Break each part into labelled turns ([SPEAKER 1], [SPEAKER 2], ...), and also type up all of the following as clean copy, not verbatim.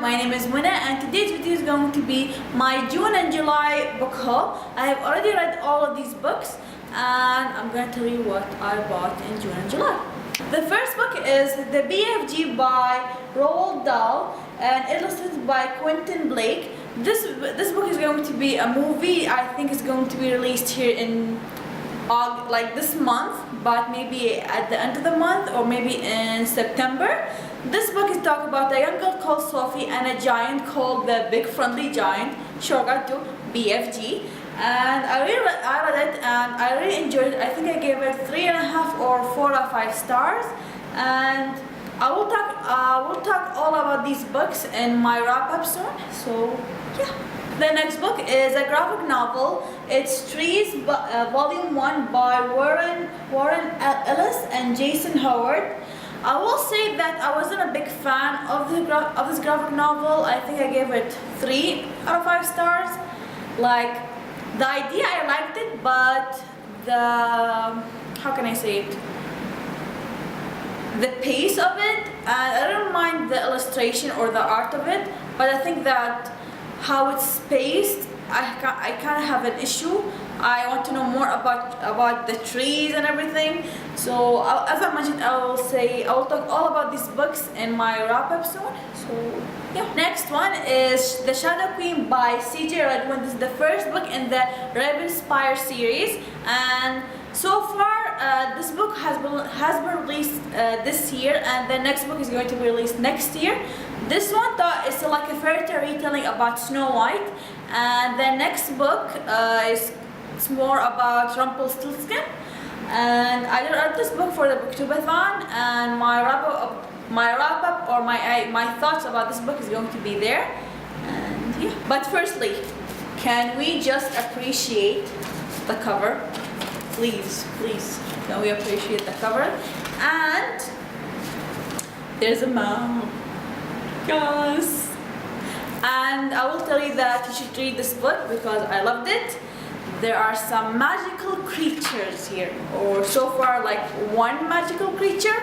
[SPEAKER 1] my name is Muna and today's video is going to be my June and July book haul. I have already read all of these books and I'm going to tell you what I bought in June and July. The first book is The BFG by Roald Dahl and illustrated by Quentin Blake. This book is going to be a movie. I think it's going to be released here in like this month, but maybe at the end of the month or maybe in September. This book is talking about a young girl called Sophie and a giant called the Big Friendly Giant, shortcut to BFG. And I read it and I really enjoyed it. I think I gave it 3.5 or 4 or 5 stars. And I will talk all about these books in my wrap up soon. So yeah. The next book is a graphic novel. It's Trees, Volume 1 by Warren Ellis and Jason Howard. I will say that I wasn't a big fan of this graphic novel. I think I gave it 3 out of 5 stars. Like, the idea I liked it, but how can I say it? The pace of it, and I don't mind the illustration or the art of it, but I think that how it's spaced, I kind of have an issue. I want to know more about the trees and everything. So as I mentioned, I will talk all about these books in my wrap up soon. So yeah. Next one is The Shadow Queen by C.J. Redmond. This is the first book in the Ravenspire series, and so far this book has been released this year, and the next book is going to be released next year. This one is like a fairy tale retelling about Snow White, and the next book it's more about Rumpelstiltskin. And I read this book for the Booktubeathon, and my wrap up or my thoughts about this book is going to be there. And yeah. But firstly, can we just appreciate the cover? Please, can we appreciate the cover? And there's a mouse. Yes. And I will tell you that you should read this book because I loved it. There are some magical creatures here, or so far like one magical creature,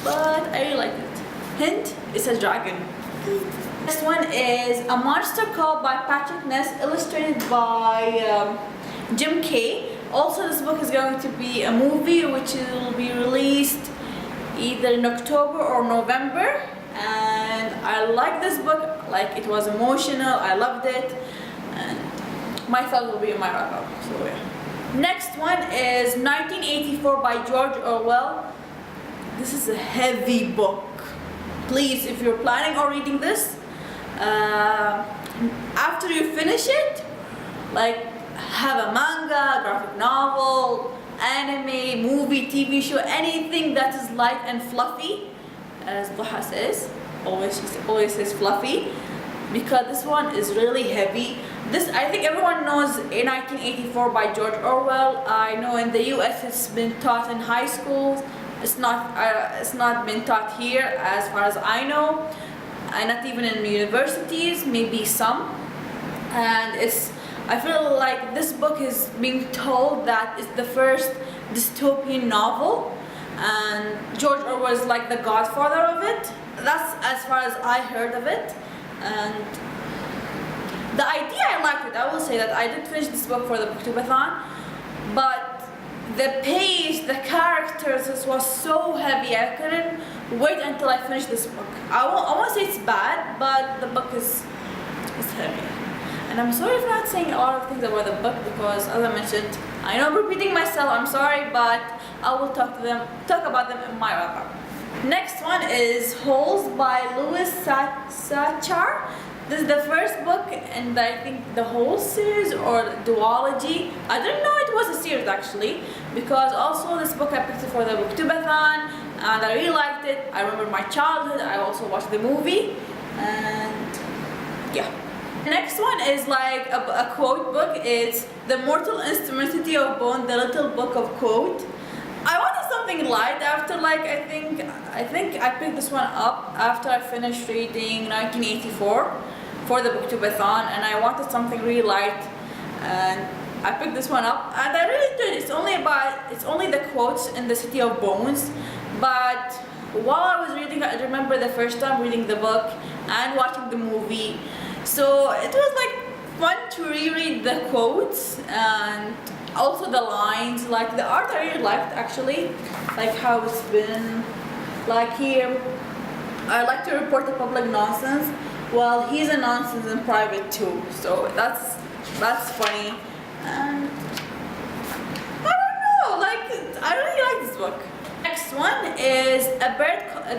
[SPEAKER 1] but I really liked it. Hint, it's a dragon. Next one is A Monster Called by Patrick Ness, illustrated by Jim Kay. Also, this book is going to be a movie which will be released either in October or November. And I like this book, like it was emotional, I loved it, and my thoughts will be in my wrap up, so yeah. Next one is 1984 by George Orwell. This is a heavy book. Please, if you're planning on reading this, after you finish it, like have a manga, graphic novel, anime, movie, TV show, anything that is light and fluffy, as Duha says, always says fluffy, because this one is really heavy. This, I think everyone knows 1984 by George Orwell. I know in the US it's been taught in high schools. It's not been taught here as far as I know, and not even in universities, maybe some. And I feel like this book is being told that it's the first dystopian novel, and George Orwell is like the godfather of it. That's as far as I heard of it. And the idea, I liked it. I will say that I did finish this book for the Booktubeathon, but the pace, the characters, this was so heavy. I couldn't wait until I finished this book. I won't say it's bad, but the book is heavy. And I'm sorry for not saying a lot of things about the book because, as I mentioned, I know I'm repeating myself, I'm sorry, but I will talk about them in my wrap up. Next one is Holes by Louis Sachar. This is the first book in I think the whole series or duology. I didn't know it was a series actually, because also this book I picked it for the Booktubeathon and I really liked it. I remember my childhood. I also watched the movie, and yeah. The next one is like a quote book. It's The Mortal Instrumentity of Bone, the Little Book of Quote. I wanted something light after, like, I think I picked this one up after I finished reading 1984 for the Booktubeathon, and I wanted something really light, and I picked this one up, and I really did. It's only the quotes in the City of Bones, but while I was reading, I remember the first time reading the book, and watching the movie. So it was like fun to reread the quotes and also the lines. Like the art I really liked actually, like how it's been. Like here, I like to report the public nonsense. Well, he's a nonsense in private too. So that's funny. And I don't know, like I really like this book. Next one is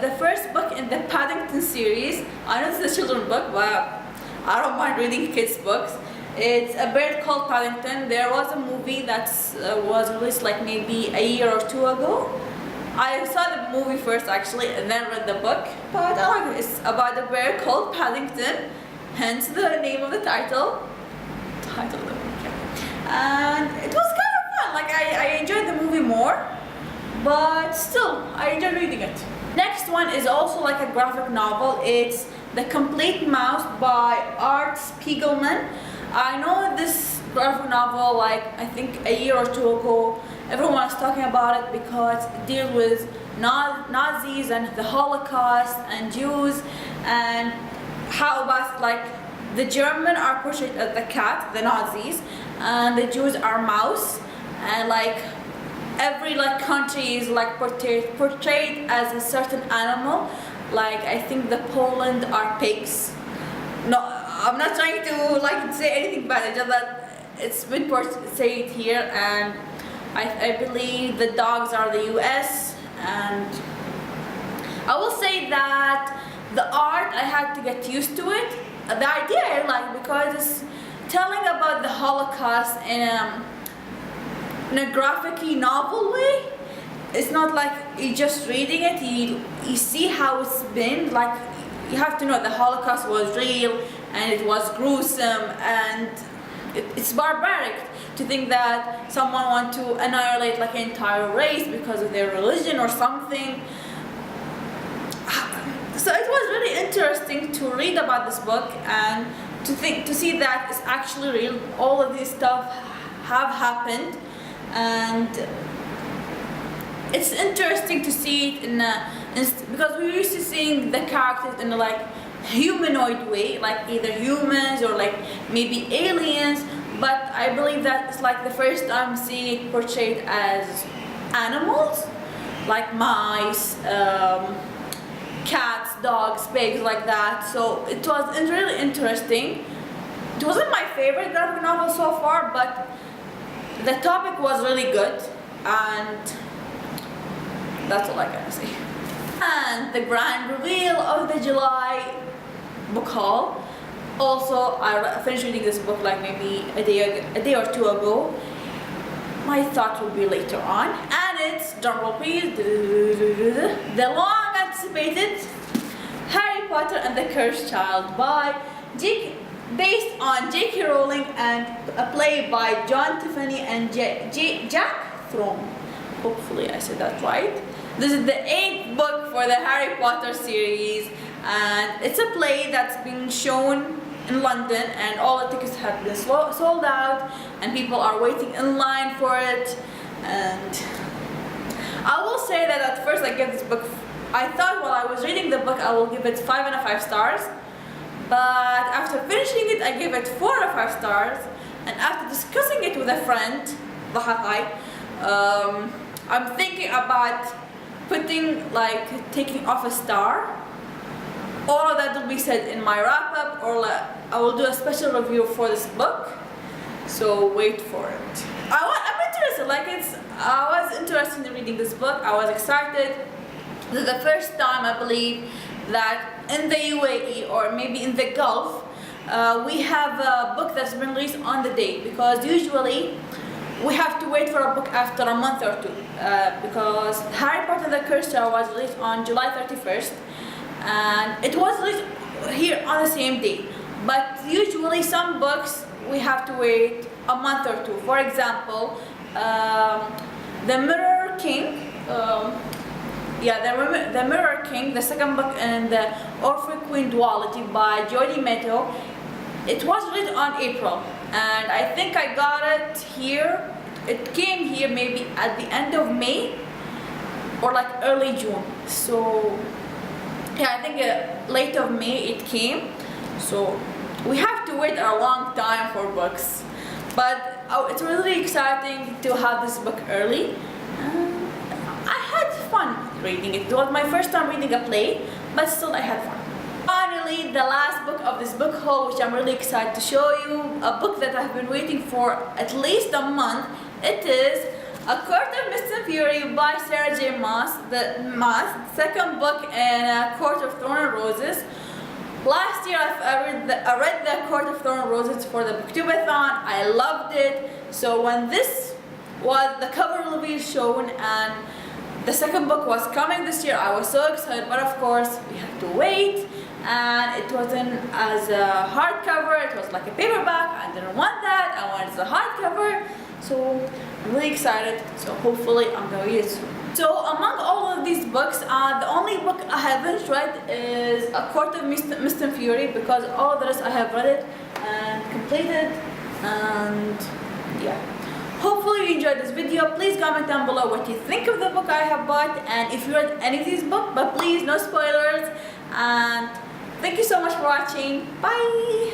[SPEAKER 1] the first book in the Paddington series. I know it's a children's book, but I don't mind reading kids' books. It's A Bird Called Paddington. There was a movie that was released like maybe a year or two ago. I saw the movie first actually and then read the book. But I like it. It's about a bird called Paddington, hence the name of the title. Title of the book. And it was kind of fun. Like I enjoyed the movie more, but still I enjoyed reading it. Next one is also like a graphic novel. It's The Complete Mouse by Art Spiegelman. I know this graphic novel like I think a year or two ago. Everyone was talking about it because it deals with Nazis and the Holocaust and Jews, and how about like the German are portrayed as the cat, the Nazis, and the Jews are mouse, and like every like country is like portrayed as a certain animal. Like I think the Poland are pigs. No, I'm not trying to like say anything bad. It's just that it's been portrayed here, and I believe the dogs are the US. And I will say that the art I had to get used to it. The idea I like because it's telling about the Holocaust in a graphic-y novel way. It's not like you're just reading it, you see how it's been. Like you have to know the Holocaust was real and it was gruesome, and it's barbaric to think that someone wants to annihilate like an entire race because of their religion or something. So it was really interesting to read about this book and to see that it's actually real. All of this stuff have happened, and it's interesting to see it because we're used to seeing the characters in a like humanoid way, like either humans or like maybe aliens. But I believe that it's like the first time seeing it portrayed as animals, like mice, cats, dogs, pigs, like that. So it was really interesting. It wasn't my favorite graphic novel so far, but the topic was really good, and that's all I gotta say. And the grand reveal of the July book haul. Also, I finished reading this book like maybe a day or two ago. My thought will be later on, and it's drumroll please, the long-anticipated Harry Potter and the Cursed Child based on J.K. Rowling and a play by John Tiffany and Jack Thrum. Hopefully I said that right. This is the 8th book for the Harry Potter series, and it's a play that's been shown in London, and all the tickets have been sold out, and people are waiting in line for it. And I will say that at first I gave this book, I thought while I was reading the book I will give it 5 and a 5 stars, but after finishing it I gave it 4 or 5 stars, and after discussing it with a friend, I'm thinking about taking off a star. All of that will be said in my wrap-up, or I will do a special review for this book, so wait for it. I'm interested, I was interested in reading this book. I was excited. This is the first time I believe that in the UAE or maybe in the Gulf, we have a book that's been released on the day, because usually we have to wait for a book after a month or two, because Harry Potter and the Cursed Child was released on July 31st, and it was released here on the same day. But usually some books we have to wait a month or two. For example, The Mirror King, The Mirror King, the second book in the Orphan Queen duology by Jodie Meadow, it was released on April, and I think I got it here. It came here maybe at the end of May or like early June. So Yeah, I think late of May it came, so we have to wait a long time for books. But it's really exciting to have this book early. I had fun reading it. It was my first time reading a play, but still I had fun. Finally, the last book of this book haul, which I'm really excited to show you, a book that I've been waiting for at least a month. It is A Court of Mist and Fury by Sarah J. Maas, second book in Court of Thorn and Roses. Last year I read the Court of Thorn and Roses for the Booktubeathon. I loved it. So when this was the cover will be shown and the second book was coming this year, I was so excited, but of course we had to wait, and it wasn't as a hardcover, it was like a paperback. I didn't want that, I wanted the hardcover, so I'm really excited, so hopefully I'm gonna read it soon. So among all of these books, the only book I haven't read is A Court of Mist and Fury, because all the rest I have read it and completed, and yeah. Hopefully you enjoyed this video. Please comment down below what you think of the book I have bought, and if you read any of these books, but please no spoilers. And thank you so much for watching. Bye!